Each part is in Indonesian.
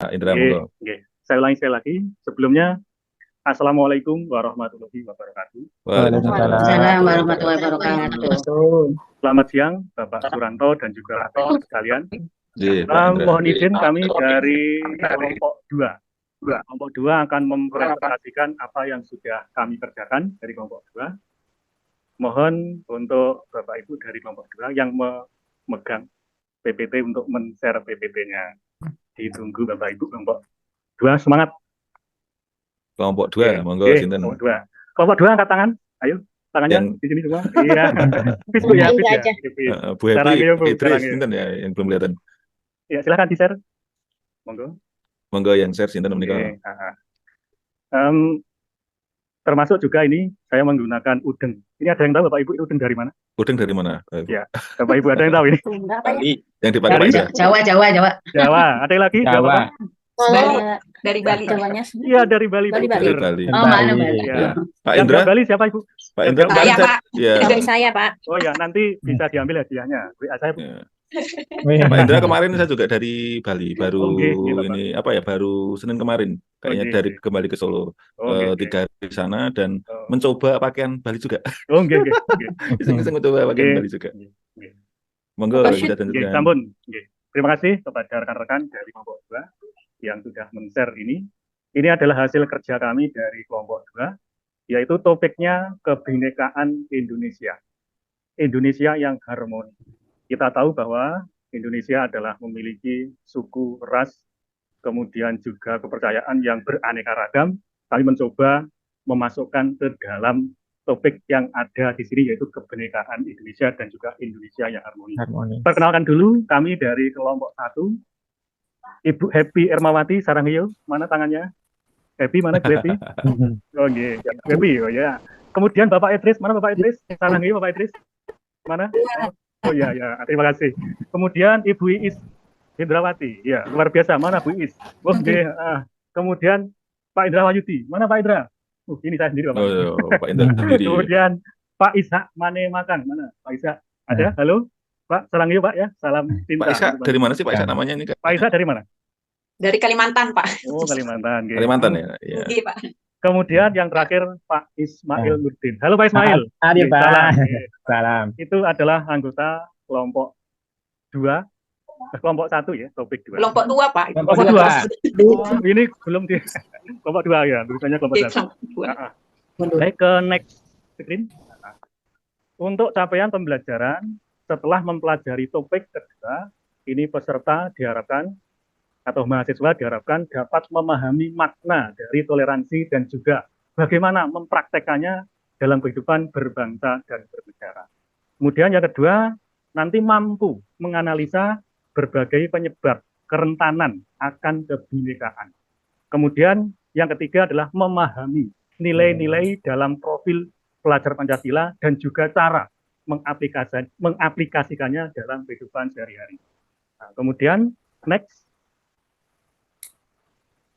Kak Indra, Oke, monggo. oke. Saya ulangi sekali lagi. Sebelumnya, Assalamualaikum warahmatullahi wabarakatuh. Waalaikumsalam Waalaikumsalam warahmatullahi warahmatullahi wabarakatuh. wabarakatuh. Selamat siang, Bapak Suranto dan juga rekan sekalian. Ji, Pak Indra. Mohon izin kami dari kelompok 2. Kelompok 2 akan mempresentasikan apa yang sudah kami kerjakan dari kelompok 2. Mohon untuk Bapak Ibu dari kelompok 2 yang memegang PPT untuk men-share PPT-nya. Ditunggu Bapak Ibu kelompok 2 semangat. Kelompok Oke, 2, monggo oke, sinten. kelompok 2. Kelompok 2 angkat tangan. Ayo, tangannya Yang di sini semua. Iya. Peace Bu ya, peace ya. aja. Peace. Bu Happy, Sarang ya, Bu, Pak sarang Idris, ya. sinten ya yang belum kelihatan. Ya, silakan di-share. Monggo. Monggo yang share sinten menika. Oke. Em, termasuk juga ini saya menggunakan udeng. Ini ada yang tahu Bapak Ibu udeng dari mana? Udeng dari mana, Pak Ibu? Ya, Bapak Ibu ada yang tahu ini? Yang dipakai Pak Dari Indra. Jawa, Jawa, Jawa. Jawa. Ada yang lagi? Jawab apa? Bali, dari Bali. Jawanya Iya, dari Bali. Bali, Bu. Bali. Dari Benar. Bali. Oh, mana Bali? Ya. Pak Yang Indra, jawab Bali siapa Ibu? Pak Yang Indra jawab kemarin Saya, saya, Pak. ya, Dari saya, Pak. Oh ya, nanti bisa diambil hadiahnya. WA saya, Bu. ya. Pak Indra kemarin saya juga dari Bali, baru Oke, Bapak. ini apa ya, baru Senin kemarin, kayaknya Oke, dari oke. kembali ke Solo. Oke, oke. 3 hari di sana dan Oh. mencoba pakaian Bali juga. Oke, oke, oke. Iseng-iseng mencoba pakaian Oke. Bali juga. Oke. Monggo Bapak kita Oke, lanjutkan. sampun. Oke. Terima kasih kepada rekan-rekan dari kelompok 2 yang sudah men-share ini. Ini adalah hasil kerja kami dari kelompok 2, yaitu topiknya kebinekaan Indonesia. Indonesia yang harmoni. Kita tahu bahwa Indonesia adalah memiliki suku, ras, kemudian juga kepercayaan yang beraneka ragam. Kami mencoba memasukkan ke dalam topik yang ada di sini, yaitu kebinekaan Indonesia dan juga Indonesia yang harmoni. Perkenalkan dulu, kami dari kelompok 1, Ibu Happy Ermawati Sarangheyo. Mana tangannya? Happy, mana Bu Happy? Oh iya, Happy, oh ya. Kemudian Bapak Idris, mana Bapak Idris? Sarangheyo Bapak Idris. Mana? Oh iya, ya, terima kasih. Kemudian Ibu Iis Indrawati, ya, luar biasa. Mana Bu Iis? Oh iya. Kemudian Pak Indra Wahyudi, mana Pak Indra? Ini saya sendiri Bapak. Oh, Pak Indra sendiri. Kemudian Pak Ishak Mane Makan, mana Pak Ishak? Ada? Halo? Pak, Sarangheyo Pak ya, salam cinta. Pak Ishak dari mana sih Pak Ishak namanya ini? Pak Ishak dari mana? Dari Kalimantan, Pak. Oh, Kalimantan. Okay. Kalimantan ya. Ya. Iya, Pak. Kemudian yang terakhir Pak Ismail Nurdin. Halo Pak Ismail. Halo Pak. Salam. Salam. Itu adalah anggota kelompok 2, kelompok 1 ya, topik 2. Kelompok 2, Pak. Kelompok 2. Oh, ini belum di kelompok 2 ya, tulisannya kelompok 1. Baik, ke next screen. Untuk capaian pembelajaran setelah mempelajari topik kedua, ini peserta diharapkan atau mahasiswa diharapkan dapat memahami makna dari toleransi dan juga bagaimana mempraktekannya dalam kehidupan berbangsa dan bernegara. Kemudian yang kedua, nanti mampu menganalisa berbagai penyebab kerentanan akan kebinekaan. Kemudian yang ketiga adalah memahami nilai-nilai dalam profil pelajar Pancasila dan juga cara mengaplikasikannya dalam kehidupan sehari-hari. Nah, kemudian next.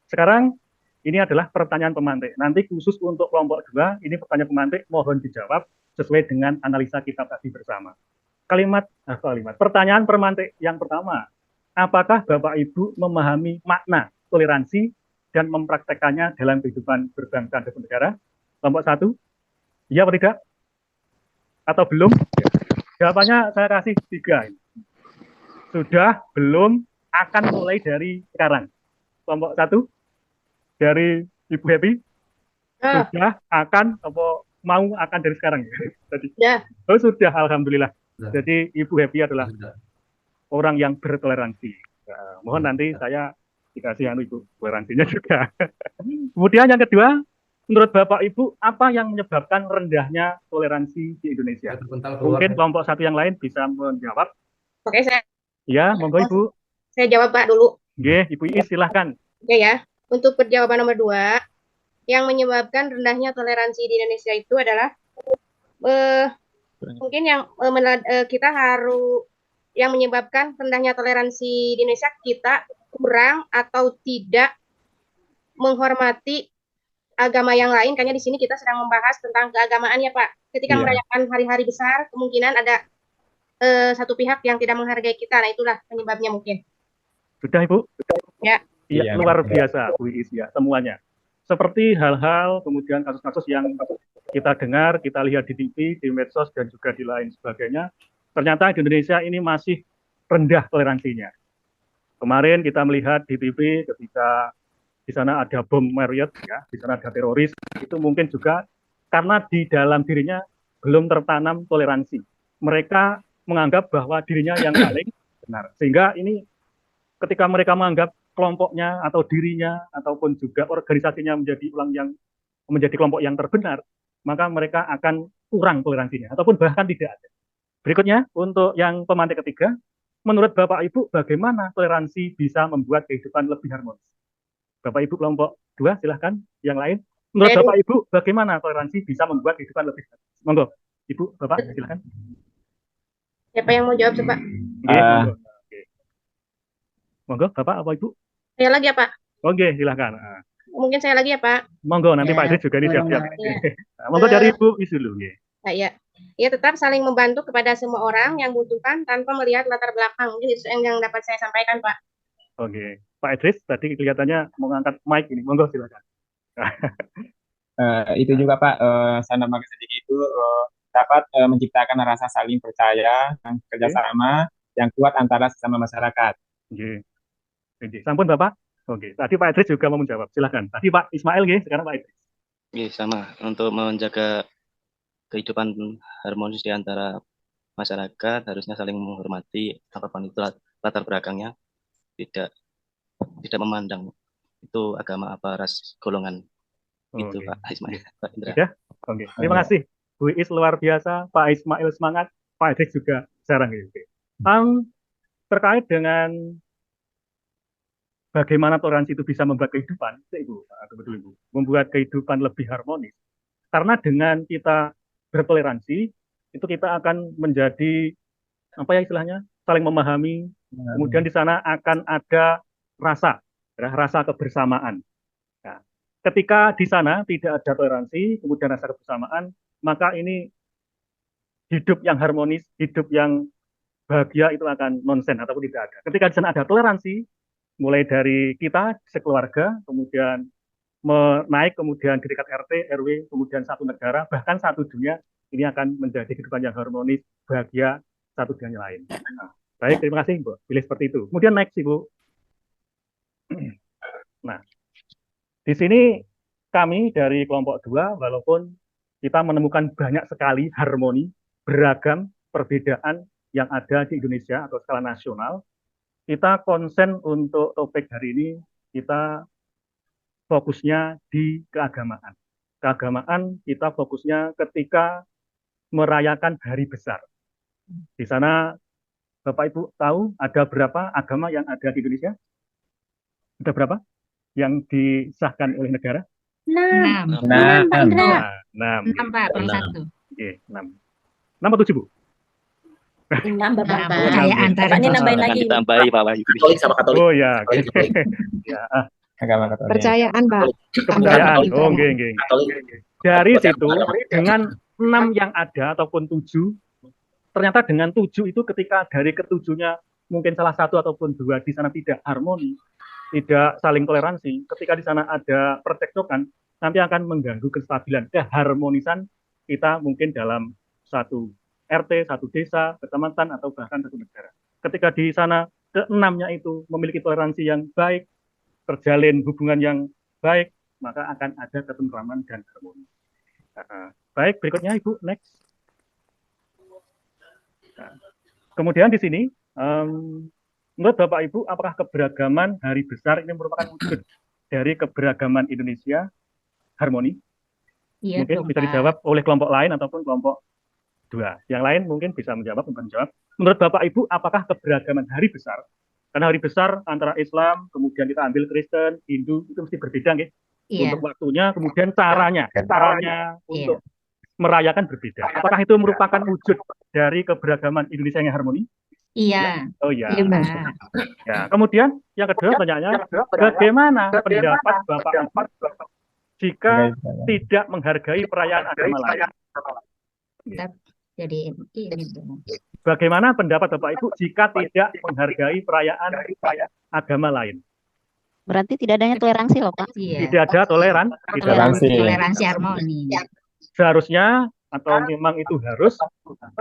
Sekarang ini adalah pertanyaan pemantik. Nanti khusus untuk kelompok 2, ini pertanyaan pemantik, mohon dijawab sesuai dengan analisa kita tadi bersama. Pertanyaan pemantik yang pertama, apakah Bapak Ibu memahami makna toleransi dan mempraktekannya dalam kehidupan berbangsa dan bernegara? Kelompok 1, iya atau tidak? Atau belum? Jawabannya saya kasih 3. Sudah, belum, akan mulai dari sekarang. Kelompok 1, dari Ibu Happy, sudah, akan, atau mau akan dari sekarang ya? Tadi. Ya. Oh sudah, alhamdulillah. Jadi Ibu Happy adalah orang yang bertoleransi. Nah, mohon nanti saya dikasih Ibu toleransinya juga. Kemudian yang kedua, menurut Bapak Ibu, apa yang menyebabkan rendahnya toleransi di Indonesia? Mungkin kelompok 1 yang lain bisa menjawab. Oke, saya. Ya, monggo Ibu. Saya jawab Pak dulu. Oke, Ibu Iis silahkan. Oke ya. Untuk perjawaban nomor 2, yang menyebabkan rendahnya toleransi di Indonesia itu adalah mungkin yang kita harus yang menyebabkan rendahnya toleransi di Indonesia, kita kurang atau tidak menghormati agama yang lain. Karena di sini kita sedang membahas tentang keagamaan ya Pak. Ketika merayakan hari-hari besar, kemungkinan ada satu pihak yang tidak menghargai kita. Nah itulah penyebabnya mungkin. Sudah Ibu? Ya. Iya, luar biasa, Bu Iis ya, semuanya. Seperti hal-hal, kemudian kasus-kasus yang kita dengar, kita lihat di TV, di medsos, dan juga di lain sebagainya, ternyata di Indonesia ini masih rendah toleransinya. Kemarin kita melihat di TV ketika di sana ada bom Marriott, ya, di sana ada teroris, itu mungkin juga karena di dalam dirinya belum tertanam toleransi. Mereka menganggap bahwa dirinya yang paling benar. Sehingga ini ketika mereka menganggap kelompoknya atau dirinya ataupun juga organisasinya menjadi kelompok yang terbenar, maka mereka akan kurang toleransinya ataupun bahkan tidak ada. Berikutnya untuk yang pemantik ketiga, menurut Bapak Ibu bagaimana toleransi bisa membuat kehidupan lebih harmonis? Bapak Ibu kelompok 2 silahkan, yang lain. Menurut Bapak Ibu bagaimana toleransi bisa membuat kehidupan lebih harmonis? Monggo, Ibu, Bapak silahkan. Siapa yang mau jawab coba? Monggo. Monggo, Bapak apa Ibu? Saya lagi ya Pak? Oke, silahkan. Mungkin saya lagi ya Pak? Monggo, nanti Pak Idris juga ini siap-siap. Monggo dari Ibu Is dulu. Ya. Ya, tetap saling membantu kepada semua orang yang butuhkan tanpa melihat latar belakang. Mungkin itu yang dapat saya sampaikan, Pak. Oke, Pak Idris tadi kelihatannya mau ngangkat mic ini. Monggo, silakan. Itu juga Pak, saya nambahkan sedikit itu dapat menciptakan rasa saling percaya dan kerjasama yang kuat antara sesama masyarakat. Oke. Sampun Bapak. Oke, tadi Pak Idris juga mau menjawab. Silakan. Tadi Pak Ismail, sekarang Pak Idris. Sama. Untuk menjaga kehidupan harmonis di antara masyarakat, harusnya saling menghormati apapun itu latar belakangnya, tidak memandang itu agama apa ras golongan. Itu Pak Ismail, Pak Indra. Ya? Oke. Terima kasih. Bu Is luar biasa, Pak Ismail semangat, Pak Idris juga jarang. Terkait dengan bagaimana toleransi itu bisa membuat kehidupan, betul Ibu, membuat kehidupan lebih harmonis. Karena dengan kita bertoleransi, itu kita akan menjadi apa ya istilahnya, saling memahami. Kemudian di sana akan ada rasa kebersamaan. Nah, ketika di sana tidak ada toleransi, kemudian rasa kebersamaan, maka ini hidup yang harmonis, hidup yang bahagia itu akan nonsen ataupun tidak ada. Ketika di sana ada toleransi, mulai dari kita sekeluarga, kemudian menaik, kemudian di tingkat RT, RW, kemudian satu negara, bahkan satu dunia, ini akan menjadi kehidupan yang harmonis, bahagia, satu dengan yang lain. Nah, baik, terima kasih, Bu. Pilih seperti itu. Kemudian next, Ibu. Nah, di sini kami dari kelompok 2, walaupun kita menemukan banyak sekali harmoni, beragam perbedaan yang ada di Indonesia atau skala nasional, kita konsen untuk topik hari ini, kita fokusnya di keagamaan. Keagamaan kita fokusnya ketika merayakan hari besar. Di sana Bapak Ibu tahu ada berapa agama yang ada di Indonesia? Ada berapa yang disahkan oleh negara? 6. 6 Pak, per 1. Oke, 6. 6 atau 7, Bu? 6 Bapak. Saya antaranya nambahin lagi. Ditambahi Pak Wahyu. Katolik sama Katolik. Oh ya, Ya, agama Katolik. Percayaan, Pak. kepercayaan. Oh, nggih. Katolik. Dari situ dengan 6 yang ada ataupun 7, ternyata dengan 7 itu ketika dari ketujuhnya mungkin salah satu ataupun 2 di sana tidak harmoni, tidak saling toleransi, ketika di sana ada percekcokan, nanti akan mengganggu kestabilan, keharmonisan kita mungkin dalam satu RT, satu desa, kecamatan, atau bahkan satu negara. Ketika di sana ke-6-nya itu memiliki toleransi yang baik, terjalin hubungan yang baik, maka akan ada ketentraman dan harmoni. Baik, berikutnya Ibu, next. Kemudian di sini, menurut Bapak Ibu, apakah keberagaman hari besar ini merupakan wujud dari keberagaman Indonesia harmoni? Iya, mungkin bisa dijawab oleh kelompok lain ataupun kelompok 2. Yang lain mungkin bisa menjawab, menurut Bapak Ibu, apakah keberagaman hari besar? Karena hari besar antara Islam, kemudian kita ambil Kristen, Hindu, itu mesti berbeda, nggih? Untuk waktunya, kemudian caranya untuk merayakan berbeda. Apakah itu merupakan wujud dari keberagaman Indonesia yang harmoni? Iya. Oh iya. Ya, kemudian yang kedua pertanyaannya, bagaimana pendapat Bapak Ibu jika tidak menghargai perayaan agama lain? Jadi ini Bagaimana pendapat Bapak Ibu jika tidak menghargai perayaan agama lain? Berarti tidak adanya toleransi loh, Pak. Iya. Tidak ada Toleransi. Toleransi harmoni. seharusnya atau memang itu harus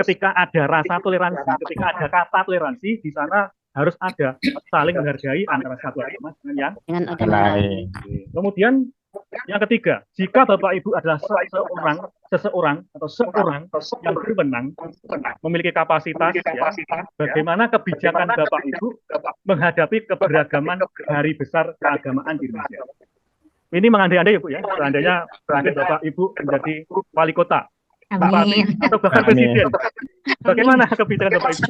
ketika ada rasa toleransi, ketika ada kata toleransi di sana harus ada saling menghargai antara satu agama dengan Dengan yang agama lain. Lain. Kemudian yang ketiga, jika Bapak Ibu adalah seseorang yang berwenang, memiliki kapasitas, ya, bagaimana kebijakan Bapak Ibu menghadapi keberagaman hari besar keagamaan di Indonesia. Ini mengandai-andai ya Bu ya, seandainya Bapak Ibu menjadi wali kota, bupati, Amin. atau bahkan Amin. presiden. Bagaimana kebijakan Bapak Ibu?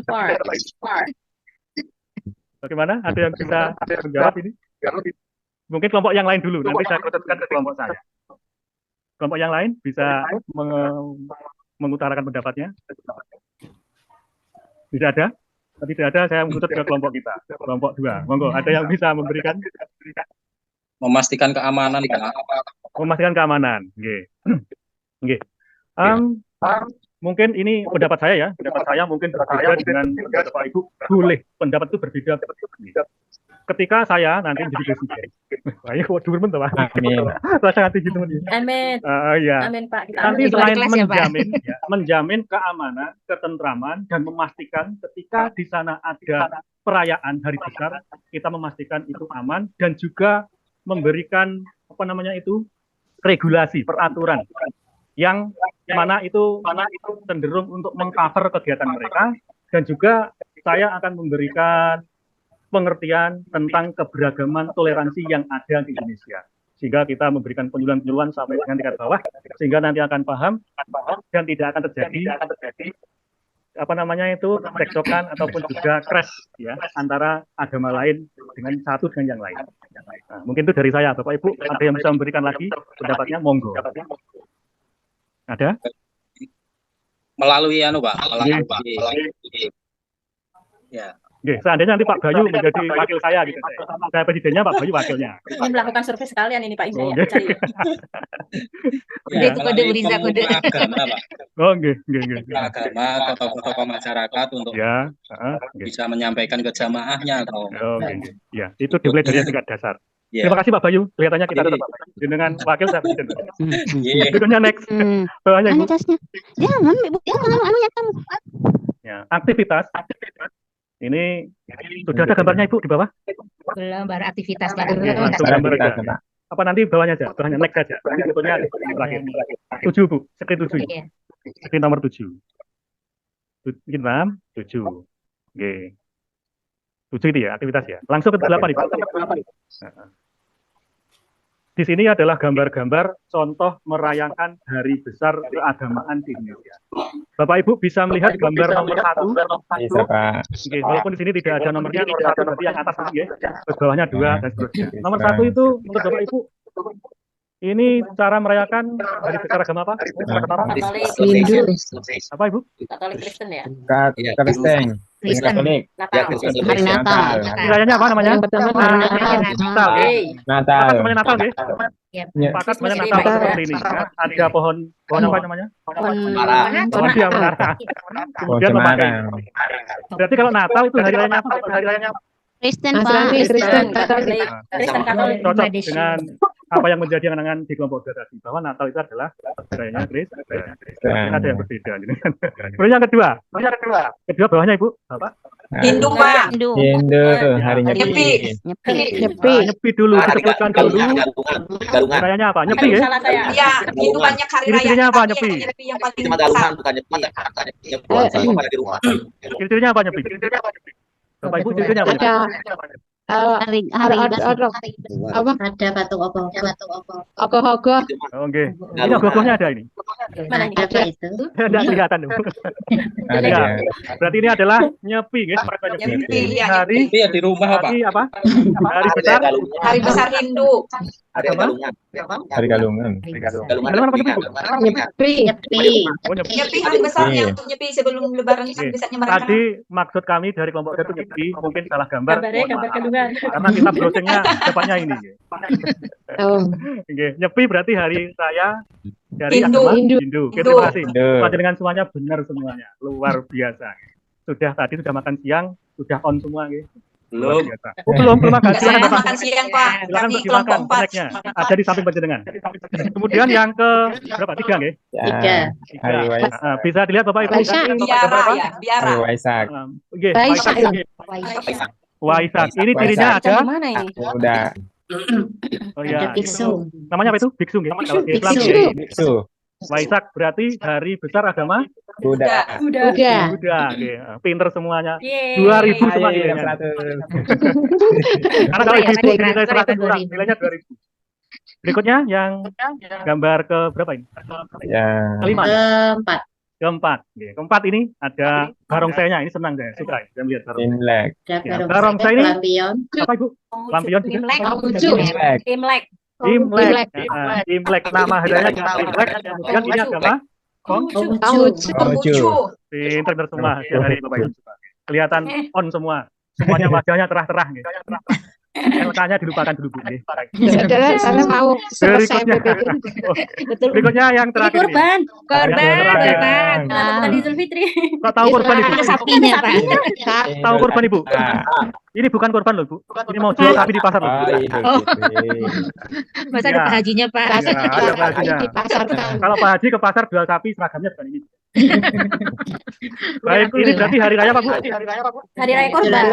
Bagaimana? Ada yang bisa menjawab ini? Mungkin kelompok yang lain dulu, nanti saya kerucutkan ke kelompok saya. Kelompok yang lain bisa mengutarakan pendapatnya? Tidak ada? Tidak ada, saya mengutip ke kelompok kita. Kelompok 2. Monggo, ada yang bisa memberikan? Memastikan keamanan, Pak. Memastikan keamanan. Oke. Oke. Mungkin ini pendapat saya ya. Pendapat saya mungkin berbeda dengan pendapat Bapak Ibu. Boleh, pendapat itu berbeda. Ketika saya nanti menjadi presiden. Ayo, waduh, teman Pak. Amin. Rasa hati gitu. Amin. Ya. Amin, Pak. Kita Nanti amin. selain kelas ya, Pak. menjamin keamanan, ketentraman, dan memastikan ketika di sana ada perayaan hari besar, kita memastikan itu aman dan juga memberikan regulasi, peraturan yang mana itu cenderung untuk mengcover kegiatan mereka, dan juga saya akan memberikan pengertian tentang keberagaman toleransi yang ada di Indonesia, sehingga kita memberikan penyuluhan-penyuluhan sampai dengan tingkat bawah, sehingga nanti akan paham dan tidak akan terjadi cekcokan ataupun juga crash ya antara agama lain dengan satu dengan yang lain. Nah, mungkin itu dari saya, Bapak Ibu. Ada yang bisa memberikan lagi pendapatnya, monggo. Ada? Melalui Pak, ya. Oke, seandainya nanti Pak Bayu menjadi wakil saya gitu. Saya presidennya, Pak Bayu wakilnya. Ini melakukan survei sekalian ini Pak Indra. Oke. Ya, Kode Buriza kode. Agama, Pak. Oh, oke. Agama atau tokoh-tokoh masyarakat untuk Ya, oke. bisa menyampaikan ke jamaahnya atau Oke. Ya, itu dimulai dari tingkat dasar. ya. Terima kasih Pak Bayu. Kelihatannya kita tetap dengan wakil saya presiden. Iya. Berikutnya next. Bawahnya Ibu. Anu tasnya. Jangan, Ibu. Jangan anunya kamu. Ya, aktivitas. Ini sudah ada gambarnya Ibu di bawah? Belum, baru aktivitas Oke, baru. langsung gambar aja. Apa nanti bawahnya aja? Bawahnya next saja. Ini fotonya terakhir. 7 Bu, screen 7. Iya. Screen nomor 7. Bikin paham? 7. Oke. 7 itu ya aktivitas ya. Langsung ke 8 Ibu. Di sini adalah gambar-gambar contoh merayakan hari besar keagamaan di Indonesia. Bapak Ibu bisa melihat gambar nomor 1. Bisa, Pak. Oke, walaupun di sini tidak ada nomornya, nomor 1 berarti yang atas ya. Terus bawahnya 2 dan seterusnya. Nomor 1 itu menurut Bapak Ibu, ini cara merayakan hari besar agama apa? Katolik, Hindu. Apa Ibu? Katolik Kristen ya. Kristen. Kristen. Katolik. Natal. Hari Natal. Kiranya apa namanya? Yang pertama Natal. Ya. Hey, Natal. Sepakat namanya Natal ya? Ya. Sepakat namanya Christmas Natal tree, Pak. seperti ini. Ya. Ada pohon apa namanya? Pohon dia menara. Kemudian memakai. Semarang. Berarti kalau Natal itu hari rayanya apa? Hari rayanya Kristen, Pak. Kristen Katolik. Kristen Katolik. cocok Tradisi. dengan apa yang menjadi angan di kelompok dua tadi, bahwa Natal itu adalah rayanya Kristen. Ada yang berbeda. Kemudian yang kedua bawahnya Ibu, Bapak. Hindu, Pak. Hindu. Hindu. Hari Nyepi. Nyepi. Nyepi. Nyepi dulu, disebutkan dulu. Galungan. Rayanya apa? Nyepi ya? Salah saya. Iya, itu banyak hari raya. Ciri-cirinya apa, tapi Nyepi? yang paling Cuma besar. galungan bukan nyepi. Nyepi pada di rumah. Ciri-cirinya apa Nyepi? Bapak Ibu ciri-cirinya apa? Hari apa? Ada batu ogoh. Ogoh-ogoh. Oh, oke. Ini ogoh-ogohnya ada ini. Mana ini? Ada itu. Tidak kelihatan. Ada Ya. ya. Berarti ini adalah nyepi, guys. Nyepi, ya, Hari Tapi ya di rumah apa? hari apa? Hari besar. Hari besar Hindu. Ada galungan. Hari Galungan. Galungan. Galungan apa, Ibu? Nyepi. Oh, nyepi. Nyepi hari besarnya Iya. untuk nyepi sebelum lebaran Oke. biasanya mereka. Tadi maksud kami dari kelompok satu nyepi, mungkin salah gambar. Gambarnya Mohon gambar maaf. kandungan. Karena kita browsingnya dapatnya ini. Oh. Oke, nyepi berarti hari raya dari Hindu. agama Hindu. Hindu. Oke, Hindu. terima kasih. Hindu. Dengan semuanya benar semuanya, luar biasa. Sudah tadi sudah makan siang, sudah on semua, gitu. Luar Belum. biasa. Oh, belum makan. Silakan Saya Bapak. makan siang, Pak. Silakan Kami bersilakan kelompok 4. snacknya. Ada di samping panjenengan. Kemudian yang ke berapa? 3 nggih? Tiga. Hari Waisak. Bisa dilihat Bapak Ibu Waisak. gambar Biara berapa? ya, Biara. Hari Waisak. Nggih, Waisak. Waisak. Waisak. Ini cirinya Waisak. ada. Di mana ini? Udah. Oh iya. Ada biksu. Namanya apa itu? Biksu nggih. Kalau di Islam Biksu. nggih. Biksu. Waisak berarti hari besar agama Buddha. Udah. Buddha. Nggih. Pinter semuanya. Yeay. 2000 semua Ayo, nilainya. 100. Karena kalau Ya, ibu nilai transfer 100 kurang, 2000. nilainya 2000. Berikutnya yang gambar ke berapa ini? Ya. Kelima. Keempat. Keempat. Nggih. Keempat ini ada barongsainya. Ini senang saya, suka saya melihat barongsai. Imlek. Ya, Barongsai, barongsai ini lampion. apa Ibu? Lampion juga? Imlek. Konghucu. Imlek. Imlek. Imlek. Imlek. Nama hadiahnya Imlek. Kemudian ini agama Konghucu. Konghucu. pinter semua dari Bapak Ibu. Kelihatan on semua. Semuanya wajahnya terah-terah nggih. LK-nya dilupakan dulu Bu nggih. Saudara, saya mau selesai Berikutnya. Betul. Berikutnya yang Ini terakhir. nih. kurban. Yang terakhir. Kurban. Bukan Idul Fitri. Kok tahu kurban Ibu? Ada sapinya, Pak. Tahu kurban Ibu? Ini bukan kurban loh Bu. Ini mau jual sapi di pasar loh. Oh, Idul Fitri. Masa ada Ya. Pak Hajinya, Pak? Ya, ada Pak Hajinya. Di pasar kan. Kalau Pak Haji ke pasar jual sapi seragamnya bukan ini. Baik, ini berarti hari raya apa Bu? Hari Raya Kurban.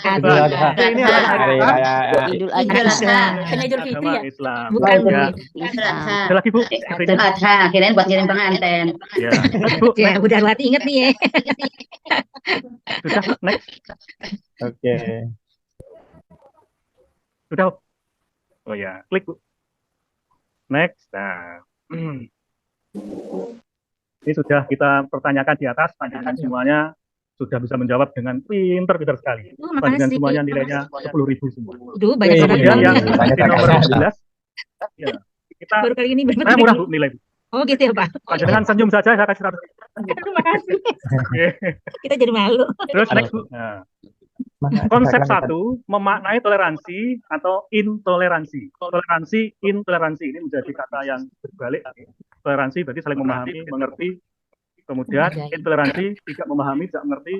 Kurban. Ini hari Hari raya Raya. Idul Idul Adha. Adha. Bukan Idul Fitri agama ya? Islam. Bukan. Ya. Idul Adha. Ada lagi Bu? Idul Adha. Kirain buat ngirim pengantin. Ya. Bu, Ya, udah Wati inget nih ya. sudah next. Oke. Sudah. Oh ya, klik Bu. Next. Nah. Ini sudah kita pertanyakan di atas, panjenengan semuanya sudah bisa menjawab dengan pinter sekali. Panjenengan Makasih. semuanya nilainya 10.000 semua. Duh, banyak Wih, Kemudian banget. yang banyak di nomor banget. 11, ya, kita Baru kali ini saya murah Bu nilai. Oh, gitu ya, Pak. Panjenengan senyum saja saya kasih 100. Terima kasih. Oke. Kita jadi malu. Terus next Bu. Nah, konsep 1 memaknai toleransi atau intoleransi. Toleransi, intoleransi ini menjadi kata yang berbalik. Toleransi berarti saling memahami, mengerti. Kemudian intoleransi tidak memahami, tidak mengerti,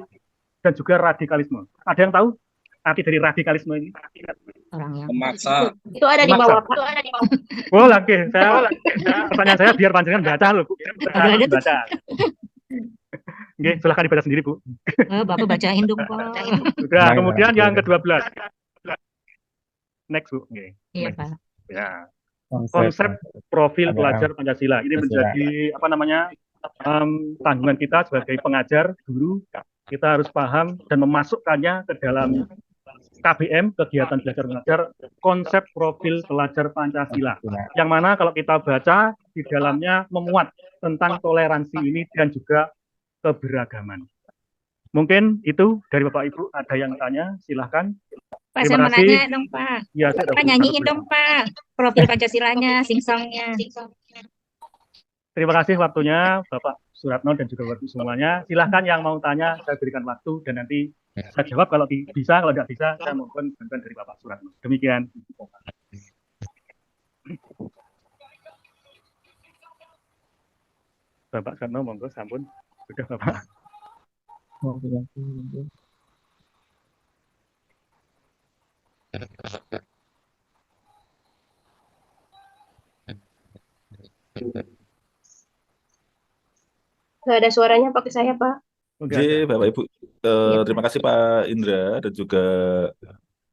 dan juga radikalisme. Ada yang tahu arti dari radikalisme ini? Orang yang Memaksa. Itu ada di bawah, Pak. Oh, oke. Pertanyaan saya biar panjenengan baca loh, Bu. Ada tuh. Baca. Oke, silahkan dibaca sendiri, Bu. Bapak bacain dong, Pak. Sudah, kemudian yang ke-12. Next, Bu. Oke. Iya, Pak. Ya. Konsep profil pelajar Pancasila. Ini menjadi apa namanya? Tanggungan kita sebagai pengajar, guru. Kita harus paham dan memasukkannya ke dalam KBM, kegiatan belajar mengajar, konsep profil pelajar Pancasila. Yang mana kalau kita baca di dalamnya memuat tentang toleransi ini dan juga keberagaman. Mungkin itu dari Bapak Ibu. Ada yang tanya, silahkan. Pak, saya Terima mau kasih. nanya dong, Pak. Ya, saya Pak, nyanyiin dong, Pak. Profil Pancasilanya, sing-songnya. Terima kasih waktunya Bapak Suratno dan juga Bapak semuanya. Silahkan yang mau tanya, saya berikan waktu dan nanti saya jawab kalau bisa, kalau tidak bisa, saya mohon bantuan dari Bapak Suratno. Demikian. Bapak Suratno, monggo, sampun. Sudah Bapak. Nggak ada suaranya pakai saya, Pak. Oke, Bapak Ibu, terima kasih Pak Indra dan juga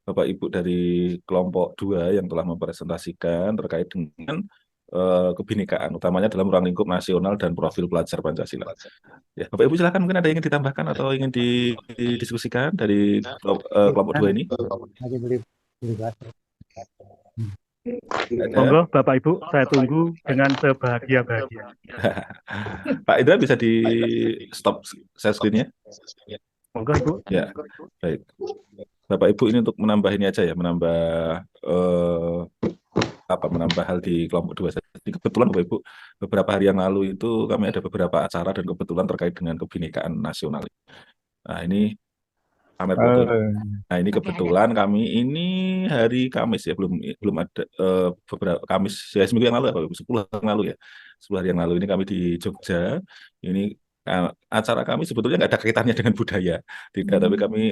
Bapak Ibu dari kelompok 2 yang telah mempresentasikan terkait dengan kebinekaan, utamanya dalam ruang lingkup nasional dan profil pelajar Pancasila. Ya, Bapak Ibu silakan, mungkin ada yang ingin ditambahkan atau ingin didiskusikan dari kelompok 2 ini? Monggo Bapak Ibu, saya tunggu dengan sebahagia-bahagia. Pak Indra bisa di stop share screen-nya? Monggo Ibu. Ya, baik. Bapak Ibu ini untuk menambah ini aja ya, menambah menambah hal di kelompok 2. Jadi kebetulan Bapak Ibu, beberapa hari yang lalu itu kami ada beberapa acara dan kebetulan terkait dengan kebinekaan nasional. Nah, ini pamer foto. Nah, ini kebetulan kami ini hari Kamis ya, belum ada beberapa Kamis ya, seminggu yang lalu ya, Bapak Ibu, 10 hari yang lalu ya. 10 hari yang lalu ini kami di Jogja. Ini Nah, acara kami sebetulnya nggak ada kaitannya dengan budaya, tidak. Tapi kami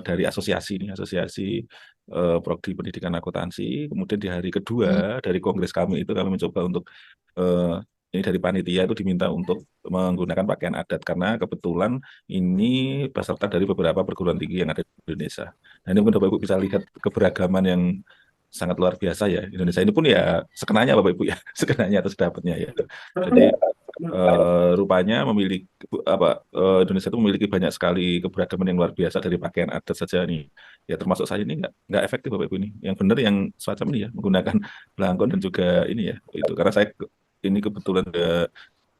dari asosiasi ini, asosiasi prodi pendidikan akuntansi. Kemudian di hari kedua dari kongres kami itu kami mencoba untuk ini dari panitia itu diminta untuk menggunakan pakaian adat karena kebetulan ini peserta dari beberapa perguruan tinggi yang ada di Indonesia. Nah ini mungkin Bapak Ibu bisa lihat keberagaman yang sangat luar biasa ya. Indonesia ini pun ya sekenanya Bapak Ibu ya, sekenanya atau sedapatnya ya. Jadi rupanya memiliki Indonesia itu memiliki banyak sekali keberagaman yang luar biasa dari pakaian adat saja nih. Ya termasuk saya ini nggak efektif Bapak Ibu ini. Yang benar yang semacam ini ya menggunakan belangkon dan juga ini ya itu karena saya ini kebetulan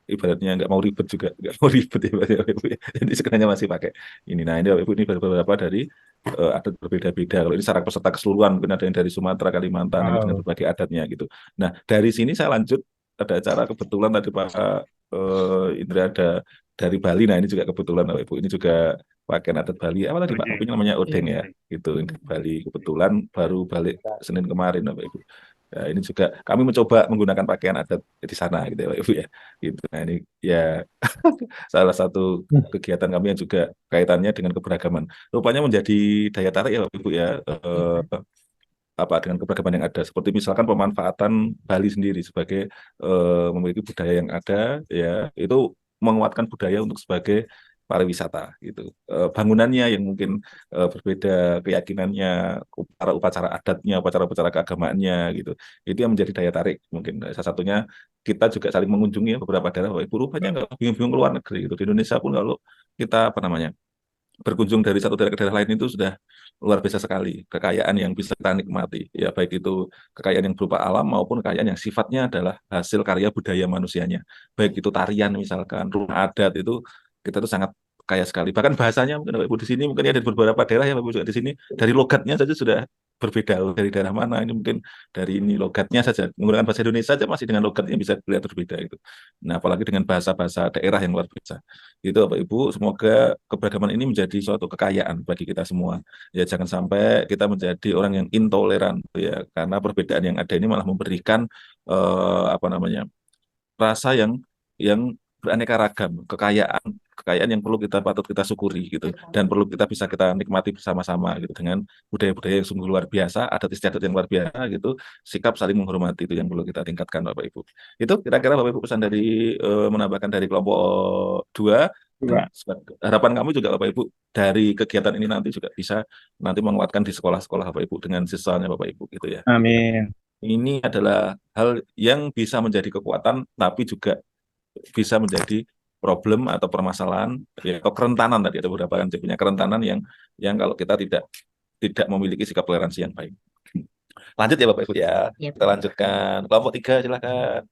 ibaratnya nggak mau ribet juga nggak mau ribet ya Bapak Ibu ya. Jadi sebenarnya masih pakai ini. Nah ini Bapak Ibu ini beberapa dari adat berbeda-beda. Kalau ini secara peserta keseluruhan mungkin ada yang dari Sumatera, Kalimantan ini dengan berbagai adatnya gitu. Nah dari sini saya lanjut ada acara kebetulan tadi Pak Indra ada dari Bali. Nah ini juga kebetulan Bapak Ibu ini juga pakaian adat Bali. Apa tadi Pak? Ini namanya odeng ya. Gitu di Bali kebetulan baru balik Senin kemarin Bapak Ibu. Nah, ini juga kami mencoba menggunakan pakaian adat di sana gitu ya Pak Ibu ya. Gitu. Nah ini ya salah satu kegiatan kami yang juga kaitannya dengan keberagaman. Rupanya menjadi daya tarik ya Bapak Ibu ya. Dengan keberagaman yang ada seperti misalkan pemanfaatan Bali sendiri sebagai memiliki budaya yang ada ya itu menguatkan budaya untuk sebagai pariwisata gitu. Bangunannya yang mungkin berbeda keyakinannya, upacara adatnya, upacara keagamaannya gitu. Itu yang menjadi daya tarik mungkin salah satunya kita juga saling mengunjungi ya, beberapa daerah Bapak Ibu rupanya nggak bingung-bingung keluar negeri gitu. Di Indonesia pun kalau kita berkunjung dari satu daerah ke daerah lain itu sudah luar biasa sekali kekayaan yang bisa kita nikmati ya baik itu kekayaan yang berupa alam maupun kekayaan yang sifatnya adalah hasil karya budaya manusianya baik itu tarian misalkan rumah adat itu kita tuh sangat kaya sekali bahkan bahasanya mungkin Bapak Ibu di sini mungkin ada beberapa daerah ya Bapak Ibu juga di sini dari logatnya saja sudah berbeda dari daerah mana ini mungkin dari ini logatnya saja menggunakan bahasa Indonesia saja masih dengan logat yang bisa dilihat berbeda gitu. Nah apalagi dengan bahasa-bahasa daerah yang luar biasa. Itu Bapak Ibu, semoga keberagaman ini menjadi suatu kekayaan bagi kita semua. Ya jangan sampai kita menjadi orang yang intoleran ya karena perbedaan yang ada ini malah memberikan rasa yang beraneka ragam, kekayaan yang patut kita syukuri gitu dan perlu kita nikmati bersama-sama gitu dengan budaya-budaya yang sungguh luar biasa, adat istiadat yang luar biasa gitu, sikap saling menghormati itu yang perlu kita tingkatkan Bapak Ibu. Itu kira-kira Bapak Ibu pesan dari menambahkan dari kelompok 2. Dan harapan kami juga Bapak Ibu dari kegiatan ini nanti juga bisa nanti menguatkan di sekolah-sekolah Bapak Ibu dengan siswanya Bapak Ibu gitu ya. Amin. Ini adalah hal yang bisa menjadi kekuatan tapi juga bisa menjadi problem atau permasalahan ya atau kerentanan tadi ada beberapa kan punya kerentanan yang kalau kita tidak memiliki sikap toleransi yang baik. Lanjut ya Bapak Ibu ya. Kita lanjutkan kelompok 3 silakan.